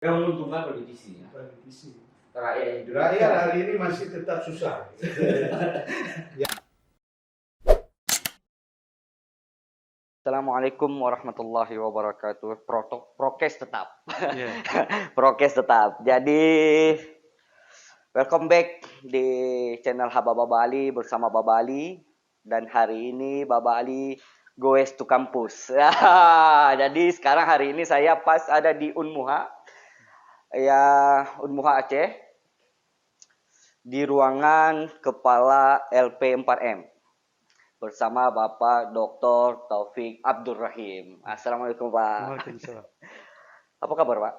Yang menguntungkan politisi ya. Politisi. Rakyat hari ini masih tetap susah. Assalamualaikum warahmatullahi wabarakatuh. Prokes tetap. Yeah. Prokes tetap. Jadi welcome back di channel Haba Baba Ali bersama Baba Ali, dan hari ini Baba Ali goes to kampus. Jadi sekarang hari ini saya pas ada di Unmuha, ya Unmuha Aceh, di ruangan Kepala LP 4M bersama Bapak Dr. Taufik Abdul Rahim. Assalamualaikum Pak. Waalaikumsalam. Apa kabar Pak?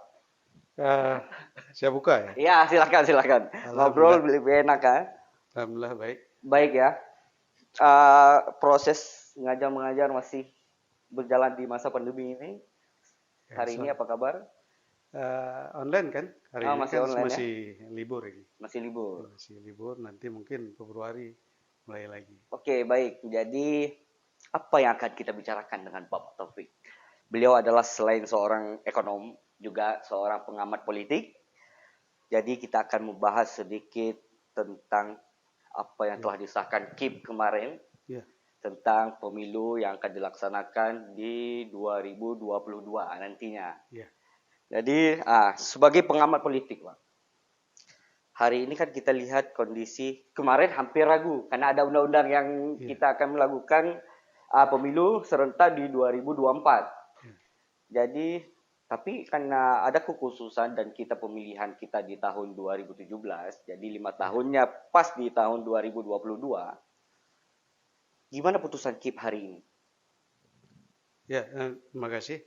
Saya buka ya. Iya, silakan. Ngobrol lebih enak kan? Alhamdulillah baik. Baik ya. Proses ngajar mengajar masih berjalan di masa pandemi ini. Hari ini apa kabar? Online kan? Hari ini masih kan online, masih libur ini. Masih libur. Masih libur. Nanti mungkin Februari mulai lagi. Oke, baik. Jadi apa yang akan kita bicarakan dengan Bapak Taufik? Beliau adalah selain seorang ekonom, juga seorang pengamat politik. Jadi kita akan membahas sedikit tentang apa yang telah disahkan KIP kemarin, tentang pemilu yang akan dilaksanakan di 2022 nantinya. Jadi sebagai pengamat politik, Pak, hari ini kan kita lihat kondisi kemarin hampir ragu karena ada undang-undang yang kita akan melakukan pemilu serentak di 2024. Jadi tapi karena ada kekhususan dan kita pemilihan kita di tahun 2017, jadi 5 tahunnya pas di tahun 2022. Gimana putusan KIP hari ini? Ya, terima kasih.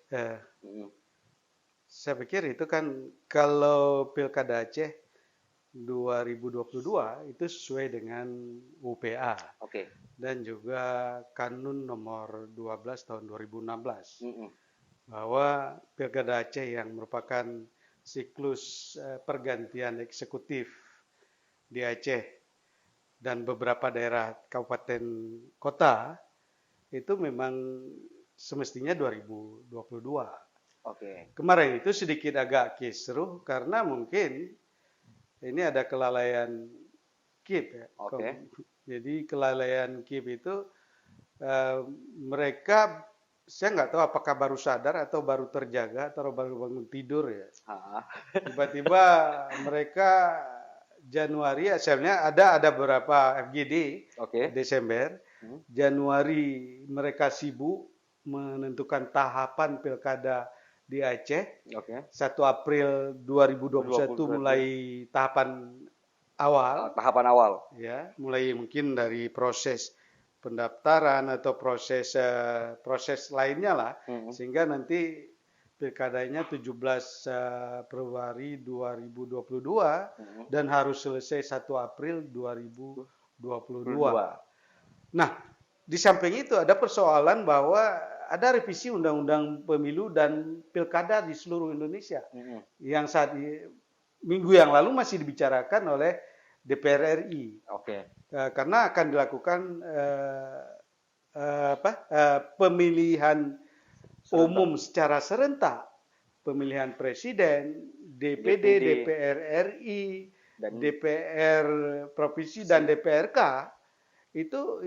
Saya pikir itu kan kalau Pilkada Aceh 2022 itu sesuai dengan UPA. Oke. Dan juga Kanun nomor 12 tahun 2016. Bahwa Pilkada Aceh yang merupakan siklus pergantian eksekutif di Aceh dan beberapa daerah kabupaten kota itu memang semestinya 2022. Oke. Kemarin itu sedikit agak kisruh karena mungkin ini ada kelalaian KIP ya. Oke. Jadi kelalaian KIP itu mereka, saya nggak tahu apakah baru sadar atau baru terjaga atau baru bangun tidur ya. Tiba-tiba mereka Januari, sebenarnya ada beberapa FGD Desember, Januari mereka sibuk menentukan tahapan pilkada di Aceh. 1 April 2021 mulai tahapan awal. Ya, mulai mungkin dari proses pendaftaran atau proses lainnya lah, sehingga nanti pilkadanya 17 Februari 2022 dan harus selesai 1 April 2022. Nah, di samping itu ada persoalan bahwa ada revisi Undang-Undang Pemilu dan Pilkada di seluruh Indonesia yang saat minggu yang lalu masih dibicarakan oleh DPR RI. Karena akan dilakukan pemilihan umum secara serentak, pemilihan presiden, DPD, DPR RI, DPR provinsi dan DPRK itu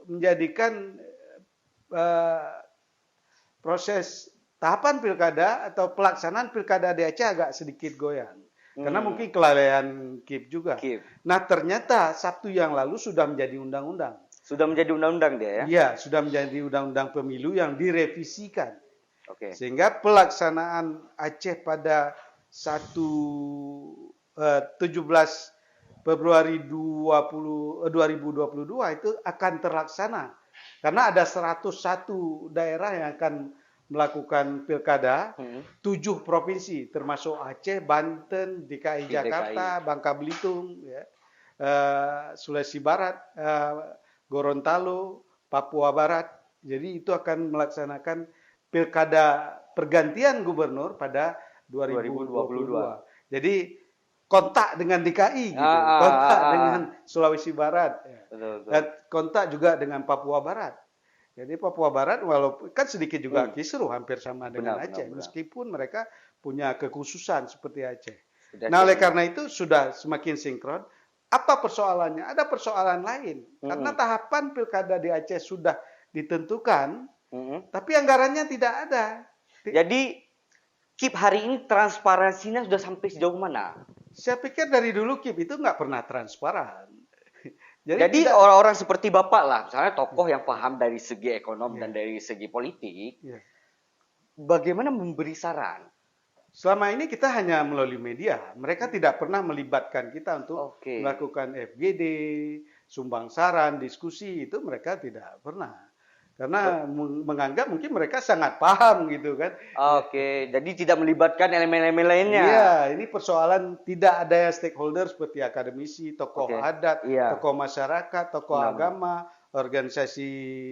menjadikan proses tahapan pilkada atau pelaksanaan pilkada di Aceh agak sedikit goyang. Karena mungkin kelalaian KIP juga. Nah, ternyata Sabtu yang lalu sudah menjadi undang-undang. Sudah menjadi undang-undang dia ya? Iya, sudah menjadi undang-undang pemilu yang direvisikan. Sehingga pelaksanaan Aceh pada 17 Februari 2022 itu akan terlaksana. Karena ada 101 daerah yang akan melakukan pilkada, 7 provinsi termasuk Aceh, Banten, DKI Jakarta, Bangka Belitung, ya, Sulawesi Barat, Gorontalo, Papua Barat. Jadi itu akan melaksanakan pilkada pergantian gubernur pada 2022. Jadi kontak dengan DKI, gitu. Kontak dengan Sulawesi Barat, ya. Dan kontak juga dengan Papua Barat. Jadi Papua Barat walaupun kan sedikit juga kisruh hampir sama dengan Aceh, meskipun mereka punya kekhususan seperti Aceh. Sudah Nah, oleh siap. karena itu sudah semakin sinkron. Apa persoalannya? Ada persoalan lain. Karena tahapan pilkada di Aceh sudah ditentukan, tapi anggarannya tidak ada. Jadi KIP hari ini transparansinya sudah sampai sejauh mana? Saya pikir dari dulu KIP itu nggak pernah transparan. Jadi tidak- orang-orang seperti Bapak lah, misalnya tokoh yang paham dari segi ekonom dan dari segi politik, Ya. bagaimana memberi saran? Selama ini kita hanya melalui media. Mereka tidak pernah melibatkan kita untuk Oke. melakukan FGD, sumbang saran, diskusi, itu mereka tidak pernah. Karena menganggap mungkin mereka sangat paham gitu kan. Oke, jadi tidak melibatkan elemen-elemen lainnya. Iya, ini persoalan tidak ada stakeholder seperti akademisi, tokoh Oke, adat, iya. tokoh masyarakat, tokoh Benar. agama, organisasi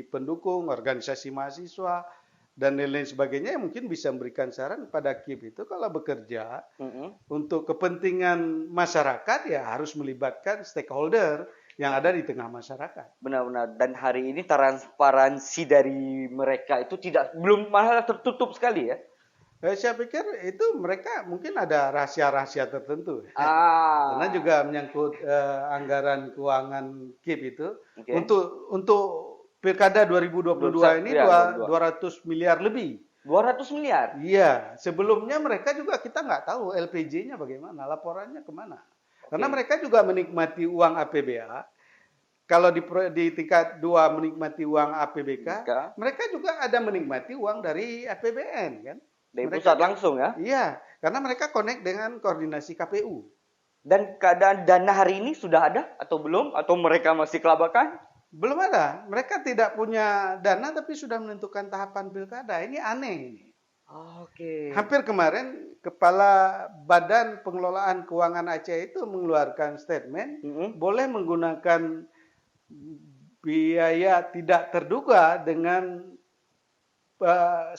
pendukung, organisasi mahasiswa, dan lain-lain sebagainya yang mungkin bisa memberikan saran pada KIP itu kalau bekerja untuk kepentingan masyarakat ya harus melibatkan stakeholder yang ada di tengah masyarakat. Benar-benar. Dan hari ini transparansi dari mereka itu belum malah tertutup sekali ya. Saya pikir itu mereka mungkin ada rahasia-rahasia tertentu. Ah. Karena juga menyangkut anggaran keuangan KIP itu Oke. untuk Pilkada 2022 ini Iya, 200 miliar lebih. 200 miliar. Iya, sebelumnya mereka juga kita nggak tahu LPJ-nya bagaimana, laporannya kemana. Karena mereka juga menikmati uang APBA. Kalau di tingkat 2 menikmati uang APBK, mereka juga ada menikmati uang dari APBN kan. Dari Mereka- pusat langsung ya. Iya, karena mereka connect dengan koordinasi KPU. Dan keadaan dana hari ini sudah ada atau belum? Atau mereka masih kelabakan? Belum ada. Mereka tidak punya dana tapi sudah menentukan tahapan pilkada. Ini aneh ini. Oke. Hampir kemarin Kepala Badan Pengelolaan Keuangan Aceh itu mengeluarkan statement boleh menggunakan biaya tidak terduga dengan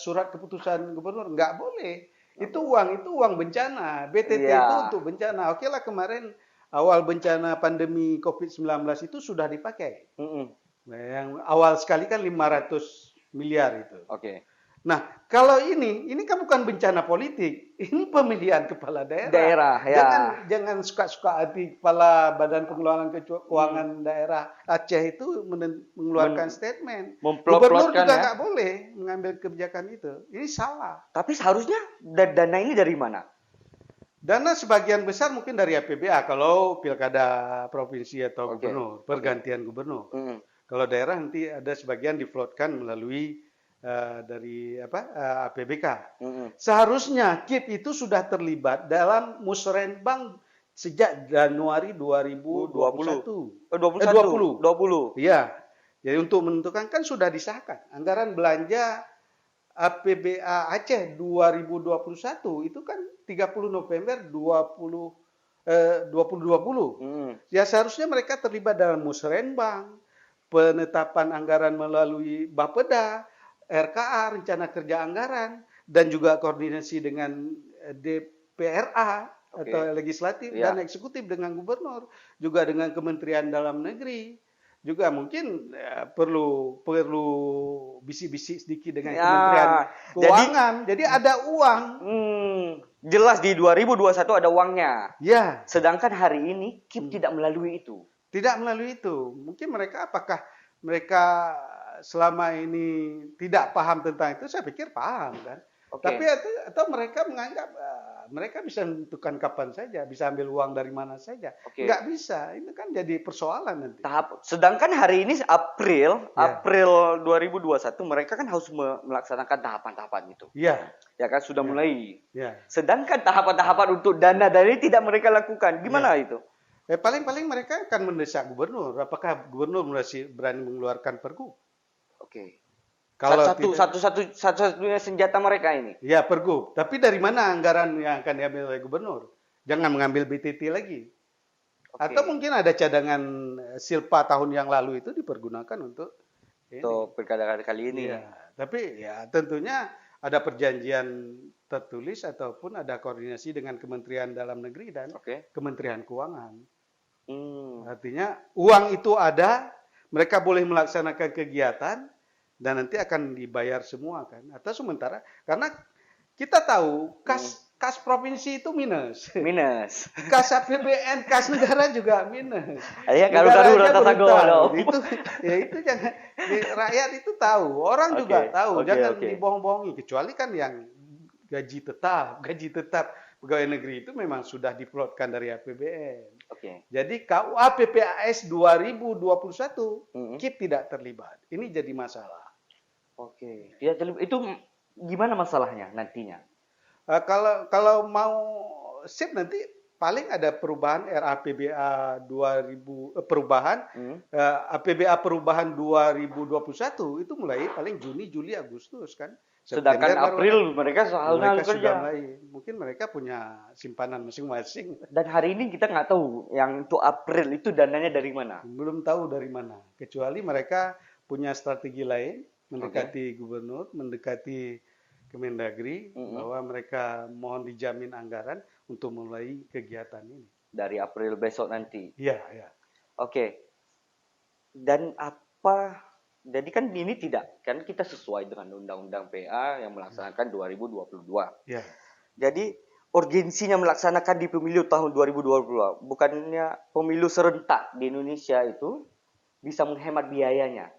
surat keputusan gubernur. Nggak boleh. Itu uang bencana. BTT Iya. itu untuk bencana. Oke lah kemarin awal bencana pandemi COVID-19 itu sudah dipakai. Nah, yang awal sekali kan 500 miliar itu. Oke. Nah, kalau ini kan bukan bencana politik, ini pemilihan kepala daerah. Daerah, ya. Jangan suka-suka hati kepala Badan Pengelolaan Keuangan Daerah Aceh itu mengeluarkan statement. Gubernur juga nggak boleh mengambil kebijakan itu. Ini salah. Tapi seharusnya dana ini dari mana? Dana sebagian besar mungkin dari APBA kalau pilkada provinsi atau gubernur, pergantian gubernur. Kalau daerah nanti ada sebagian diflotkan melalui dari APBK. Seharusnya KIP itu sudah terlibat dalam musrenbang sejak Januari 2021. 20. Iya. Jadi untuk menentukan kan sudah disahkan anggaran belanja APBA Aceh 2021 itu kan 30 November 2020. Ya seharusnya mereka terlibat dalam musrenbang, penetapan anggaran melalui Bapeda, RKA, rencana kerja anggaran, dan juga koordinasi dengan DPRA atau legislatif dan eksekutif dengan gubernur, juga dengan Kementerian Dalam Negeri. Juga mungkin perlu bisik-bisik sedikit dengan Kementerian Keuangan. Jadi ada uang. Jelas di 2021 ada uangnya. Ya. Sedangkan hari ini KIP tidak melalui itu. Tidak melalui itu. Mungkin apakah mereka selama ini tidak paham tentang itu? Saya pikir paham kan. Tapi atau mereka menganggap mereka bisa menentukan kapan saja, bisa ambil uang dari mana saja. Nggak bisa. Ini kan jadi persoalan nanti. Sedangkan hari ini April 2021 mereka kan harus melaksanakan tahapan-tahapan itu. Iya. Ya kan sudah mulai. Ya. Sedangkan tahapan-tahapan untuk dana dari tidak mereka lakukan. Gimana itu? Paling mereka akan mendesak gubernur. Apakah gubernur masih berani mengeluarkan pergub? Oke. Kalau satu-satunya senjata mereka ini. Ya pergub. Tapi dari mana anggaran yang akan diambil oleh gubernur? Jangan mengambil BTT lagi. Atau mungkin ada cadangan silpa tahun yang lalu itu dipergunakan untuk pilkada kali ini. Ya, tapi ya tentunya ada perjanjian tertulis ataupun ada koordinasi dengan Kementerian Dalam Negeri dan Kementerian Keuangan. Artinya uang itu ada, mereka boleh melaksanakan kegiatan dan nanti akan dibayar semua kan. Atau sementara karena kita tahu kas kas provinsi itu minus. Minus. Kas APBN, kas negara juga minus. Ya Negara garu-garu aja rata baru sago tahu. dong. Itu jangan rakyat itu tahu, orang juga tahu. Oke, Jangan oke. dibohong-bohongi. Kecuali kan yang gaji tetap pegawai negeri itu memang sudah diplotkan dari APBN. Oke. Jadi KUA PPAS 2021 Mm-mm. KIP tidak terlibat. Ini jadi masalah. Oke. Itu gimana masalahnya nantinya? Kalau mau sip nanti paling ada perubahan RAPBA 2000 perubahan APBA perubahan 2021 itu mulai paling Juni, Juli, Agustus kan. Sedangkan September April mereka seharusnya mereka kerja. sudah mulai. Mungkin mereka punya simpanan masing-masing. Dan hari ini kita nggak tahu yang untuk April itu dananya dari mana. Belum tahu dari mana. Kecuali mereka punya strategi lain, mendekati gubernur, mendekati Kemendagri, bahwa mereka mohon dijamin anggaran untuk mulai kegiatan ini. Dari April besok nanti. Iya, ya. Oke. Dan apa? Jadi kan ini tidak, kan kita sesuai dengan Undang-Undang PA yang melaksanakan 2022. Ya. Jadi urgensinya melaksanakan di pemilu tahun 2022, bukannya pemilu serentak di Indonesia itu bisa menghemat biayanya.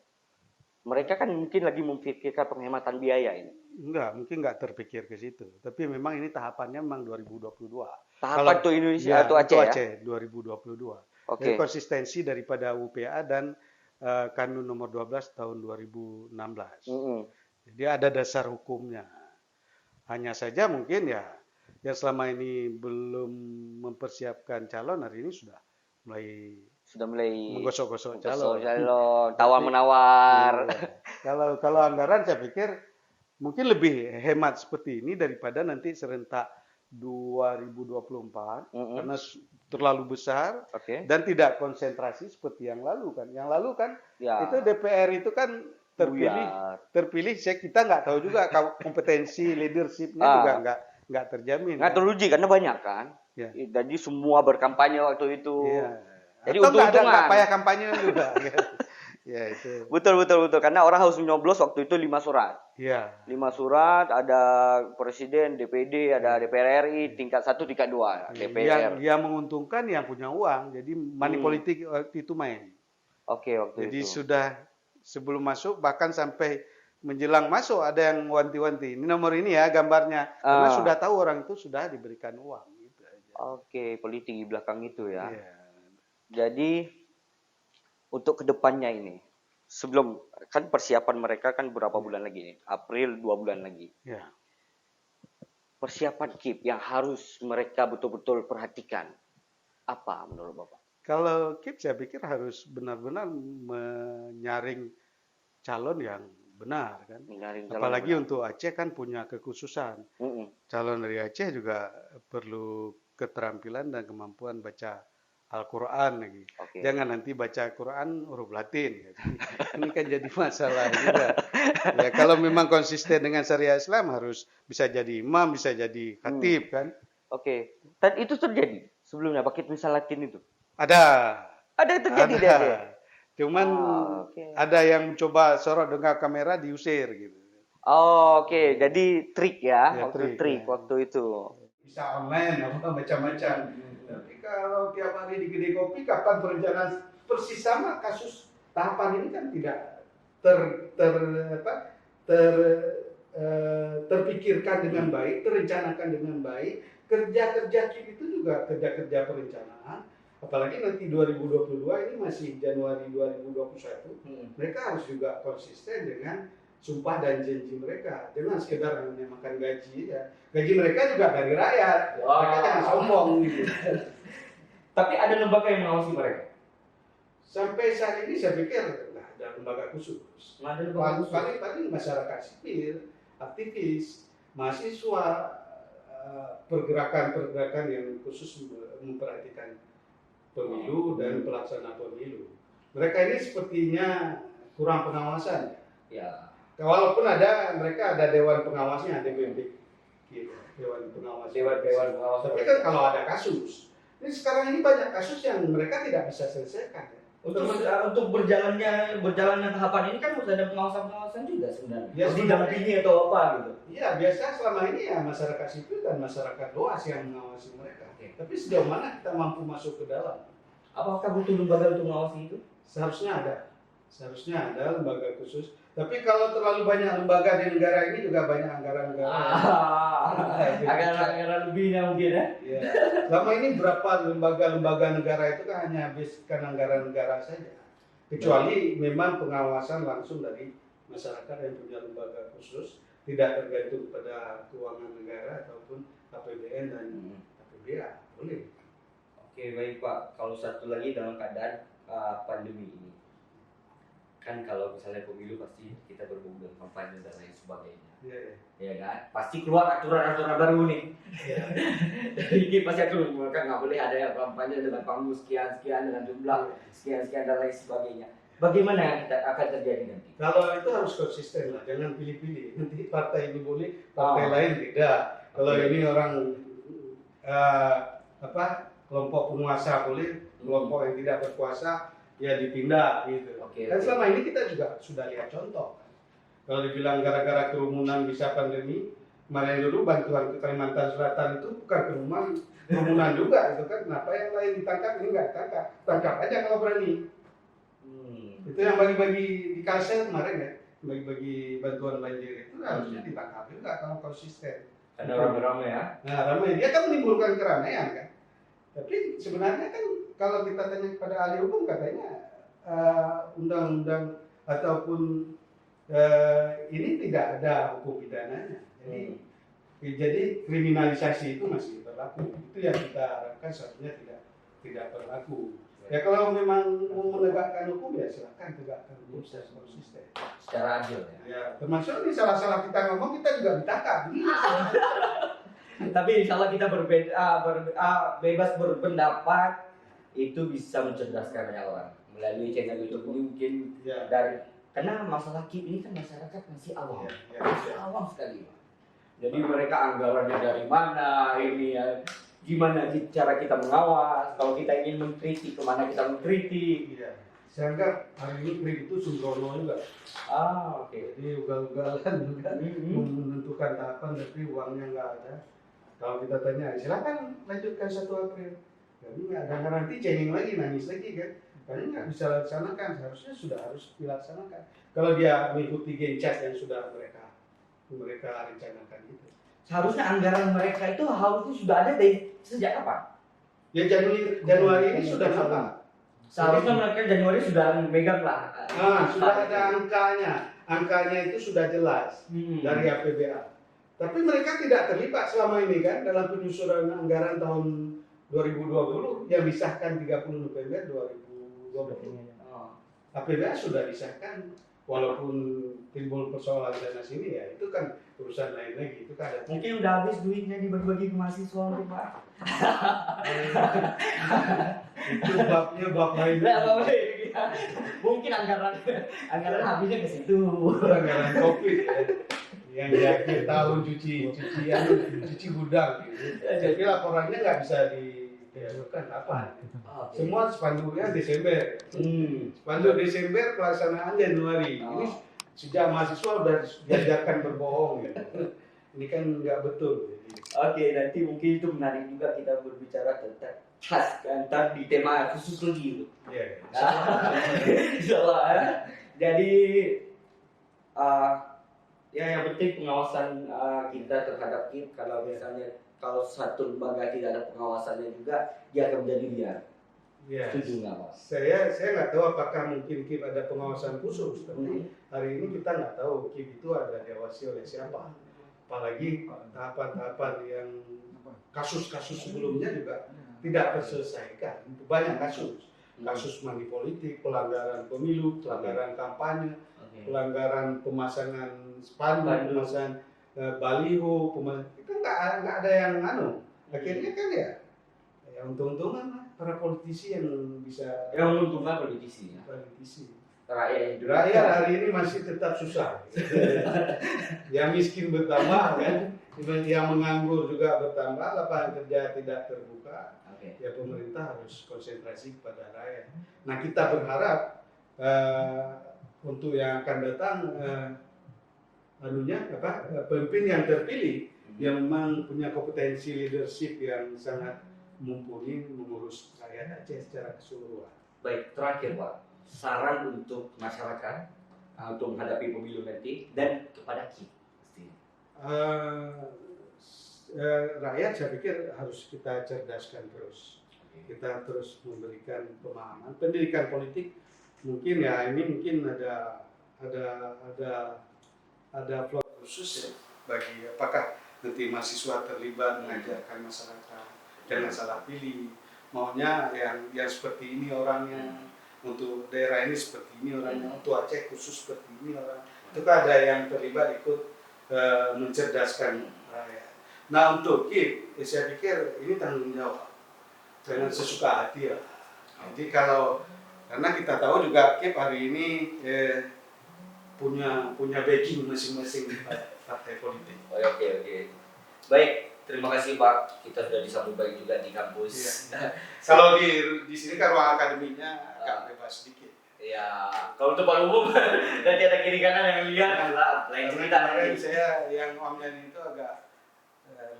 Mereka kan mungkin lagi memikirkan penghematan biaya ini. Mungkin nggak terpikir ke situ. Tapi memang ini tahapannya memang 2022. Tahapan untuk Indonesia atau Aceh untuk ya? Aceh 2022. Oke. Jadi konsistensi daripada UPA dan Kanun nomor 12 tahun 2016. Jadi ada dasar hukumnya. Hanya saja mungkin ya yang selama ini belum mempersiapkan calon hari ini sudah mulai menggosok-gosok calon. Tawar-menawar. Iya. Kalau anggaran saya pikir mungkin lebih hemat seperti ini daripada nanti serentak 2024 karena terlalu besar dan tidak konsentrasi seperti yang lalu kan. Yang lalu kan itu DPR itu kan terpilih kita nggak tahu juga kompetensi leadershipnya juga nggak terjamin. Nggak teruji karena banyak kan. Ya. Jadi semua berkampanye waktu itu. Ya. Jadi atau nggak ada untung-untungan. payah kampanye juga. Ya itu. Betul karena orang harus menyoblos waktu itu 5 surat. Iya. 5 surat, ada presiden, DPD, ada DPR RI, tingkat 1, tingkat 2, DPR. Yang menguntungkan yang punya uang. Jadi money politik waktu itu main. Oke, waktu Jadi itu. sudah sebelum masuk bahkan sampai menjelang masuk ada yang wanti-wanti. Ini nomor ini ya gambarnya. Karena sudah tahu orang itu sudah diberikan uang gitu aja. Oke, politik di belakang itu ya. Iya. Jadi untuk kedepannya ini, sebelum kan persiapan mereka kan berapa bulan lagi nih? April 2 bulan lagi. Ya. Persiapan KIP yang harus mereka betul-betul perhatikan apa menurut Bapak? Kalau KIP saya pikir harus benar-benar menyaring calon yang benar kan. Apalagi untuk Aceh kan punya kekhususan. Calon dari Aceh juga perlu keterampilan dan kemampuan baca Al-Quran lagi. Jangan nanti baca Quran huruf Latin. Ini kan jadi masalah juga. Ya, kalau memang konsisten dengan syariat Islam harus bisa jadi imam, bisa jadi khatib kan. Oke. Dan itu terjadi sebelumnya pakai tulisan Latin itu? Ada. Ada terjadi deh. Cuman ada yang mencoba sorot dengan kamera diusir gitu. Oke. Jadi trik ya, waktu itu. Bisa online apa macam-macam. Tapi kalau tiap hari di Kedai Kopi, kapan perencanaan persis sama kasus tahapan ini kan tidak terpikirkan dengan baik, terencanakan dengan baik. Kerja-kerja KIP itu juga kerja-kerja perencanaan. Apalagi nanti 2022 ini masih Januari 2021. Mereka harus juga konsisten dengan sumpah dan janji mereka. Jangan sekedar hanya makan gaji ya. Gaji mereka juga dari rakyat. Mereka jangan sombong gitu. Tapi ada lembaga yang mengawasi mereka. Sampai saat ini saya pikir nggak ada lembaga khusus. Paling masyarakat sipil, aktivis, mahasiswa, pergerakan-pergerakan yang khusus memperhatikan pemilu dan pelaksana pemilu. Mereka ini sepertinya kurang pengawasan. Ya. Walaupun mereka ada dewan pengawasnya, DPP, gitu, dewan pengawas. Dewan pengawas. Tapi kan kalau ada kasus, ini sekarang ini banyak kasus yang mereka tidak bisa selesaikan. Ya. Untuk berjalannya tahapan ini kan harus ada pengawasan juga sebenarnya. Ya, Didampingi atau apa gitu. Iya, biasa selama ini ya masyarakat sipil dan masyarakat luas yang mengawasi mereka. Oke. Tapi sejauh mana kita mampu masuk ke dalam? Apakah butuh lembaga untuk mengawasi itu? Seharusnya ada lembaga khusus. Tapi kalau terlalu banyak lembaga di negara ini juga banyak anggaran-anggaran. Anggaran lebihnya mungkin ya. Ya. Selama ini berapa lembaga-lembaga negara itu kan hanya habiskan anggaran negara saja. Kecuali memang pengawasan langsung dari masyarakat yang punya lembaga khusus, tidak tergantung pada keuangan negara ataupun APBN dan APBA. Boleh. Oke, baik Pak. Kalau satu lagi dalam keadaan pandemi ini, kan kalau misalnya pemilu pasti kita berhubungan kampanye dan lain sebagainya. Iya. Ya kan? Pasti keluar aturan-aturan baru nih. Ya. Jadi pasti akan mengumumkan nggak boleh ada yang kampanye dengan panggung sekian-sekian dengan jumlah sekian-sekian dan lain sebagainya. Bagaimana yang akan terjadi nanti? Kalau itu harus konsisten lah, jangan pilih-pilih. Nanti partai ini boleh, partai lain tidak. Kalau ini orang kelompok penguasa boleh, kelompok yang tidak berkuasa ya dipindah gitu. Dan selama ini kita juga sudah lihat contoh. Kalau dibilang gara-gara kerumunan bisa pandemi, kemarin dulu bantuan ke Kalimantan Selatan itu bukan kerumunan juga itu kan. Kenapa yang lain ditangkap ini nggak ditangkap? Tangkap aja kalau berani. Itu yang bagi-bagi di Kalsel kemarin ya, bagi-bagi bantuan banjir itu harusnya ditangkap juga kalau konsisten. Ada rame-rame ya? Nah, ramai dia kan menimbulkan keramaian kan. Tapi sebenarnya kan kalau kita tanya kepada ahli hukum katanya undang-undang ataupun ini tidak ada hukum pidananya. Jadi kriminalisasi itu masih berlaku. Itu yang kita harapkan seharusnya tidak berlaku. Ya kalau memang mau menegakkan hukum ya silakan tegakkan hukum secara konsisten. Secara adil ya. Ya termasuk ini salah-salah kita ngomong kita juga ditangkap. Tapi insya Allah kita bebas berpendapat itu bisa mencerdaskan banyak orang melalui channel YouTube ini mungkin dari karena masalah KIP ini kan masyarakat masih awam, masih awam sekali. Jadi mereka anggarannya dari mana ini ya. Gimana cara kita mengawas, kalau kita ingin mengkritik, kemana kita mengkritik. Iya. Saya anggap hari ini kritik itu sembrono juga. Oke. Jadi ugal-ugalan juga menentukan tahapan tapi uangnya nggak ada. Kalau kita tanya, silakan lanjutkan 1 April. Jadi ada nanti cengeng lagi, nangis lagi kan. Karena nggak bisa laksanakan, seharusnya sudah harus dilaksanakan. Kalau dia mengikuti gencet yang sudah mereka rencanakan itu. Seharusnya anggaran mereka itu harusnya sudah ada dari sejak kapan? Ya Januari ini sudah sama. Seharusnya mereka Januari sudah memegang lah. Sudah ada angkanya. Angkanya itu sudah jelas dari APBA. Tapi mereka tidak terlibat selama ini kan dalam penyusunan anggaran tahun 2020 yang disahkan 30 November 2020. APBA sudah disahkan walaupun timbul persoalan sana sini ya itu kan urusan lain lagi itu kan ada. Mungkin udah habis duitnya dibagi-bagi ke mahasiswa Pak. Itu bab lain. Mungkin anggaran habisnya ke situ. Anggaran Covid ya. Yang di akhir tahun cuci gudang gitu. Jadi laporannya nggak bisa diajukan apa. Semua spanduknya Desember. Spanduk Desember pelaksanaan Januari. Ini sejak mahasiswa udah diajarkan berbohong gitu. Ini kan nggak betul. Oke, nanti mungkin itu menarik juga kita berbicara tentang ntar di tema khusus lagi. Iya. Insyaallah. Jadi ya yang penting pengawasan kita terhadap KIP. Kalau misalnya kalau satu lembaga tidak ada pengawasannya juga dia akan menjadi liar. Ya. Setuju nggak Pak? Saya nggak tahu apakah mungkin KIP ada pengawasan khusus, tapi hari ini kita nggak tahu KIP itu ada diawasi oleh siapa. Apalagi tahapan-tahapan yang kasus-kasus sebelumnya juga tidak terselesaikan. Banyak kasus money politik, pelanggaran pemilu, pelanggaran kampanye, pelanggaran pemasangan spanduk, pemasangan baliho, itu nggak ada yang akhirnya kan ya untung-untungan lah para politisi yang bisa menguntungkan politisi. Rakyat hari ini masih tetap susah. Ya miskin bertambah kan, yang menganggur juga bertambah, lapangan kerja tidak terbuka. Oke. Ya pemerintah harus konsentrasi kepada rakyat. Nah kita berharap untuk yang akan datang pemimpin yang terpilih yang memang punya kompetensi leadership yang sangat mumpuni mengurus rakyat Aceh secara keseluruhan. Baik, terakhir Pak, saran untuk masyarakat untuk menghadapi pemilu nanti dan kepada kita. Rakyat saya pikir harus kita cerdaskan terus. Kita terus memberikan pemahaman, pendidikan politik mungkin ya ini mungkin ada vlog khusus ya bagi apakah nanti mahasiswa terlibat mengajarkan masyarakat jangan salah pilih, maunya yang seperti ini orangnya, untuk daerah ini seperti ini orangnya, untuk Aceh khusus seperti ini orang. Itu kan ada yang terlibat ikut mencerdaskan rakyat. Nah untuk KIP, saya pikir ini tanggung jawab dengan sesuka hati ya. Jadi karena kita tahu juga KIP hari ini punya backing masing-masing partai politik. Oke. Baik, terima kasih Pak. Kita sudah disambut baik juga di kampus. Iya. Kalau di sini kan ruang akademiknya agak bebas sedikit. Ya, kalau untuk Pak Umum nanti ada kiri kanan yang lihat lain cerita. Kemarin saya yang omnya itu agak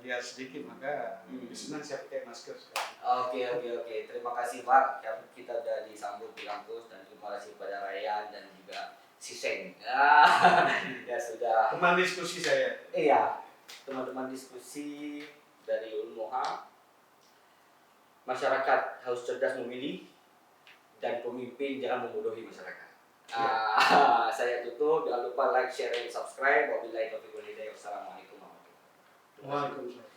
lihat sedikit, maka di sana saya pakai masker sekarang. Oke. Terima kasih Pak. Kita sudah disambut di kampus dan terima kasih kepada Ryan dan juga si Seng. Ya sudah. Teman diskusi saya. Iya, teman-teman diskusi dari Unmoha. Masyarakat harus cerdas memilih dan pemimpin jangan membodohi masyarakat. Saya tutup. Jangan lupa like, share, dan subscribe. Wabillahi taufiq wal hidayah. Wassalamualaikum warahmatullahi wabarakatuh. Waalaikumsalam.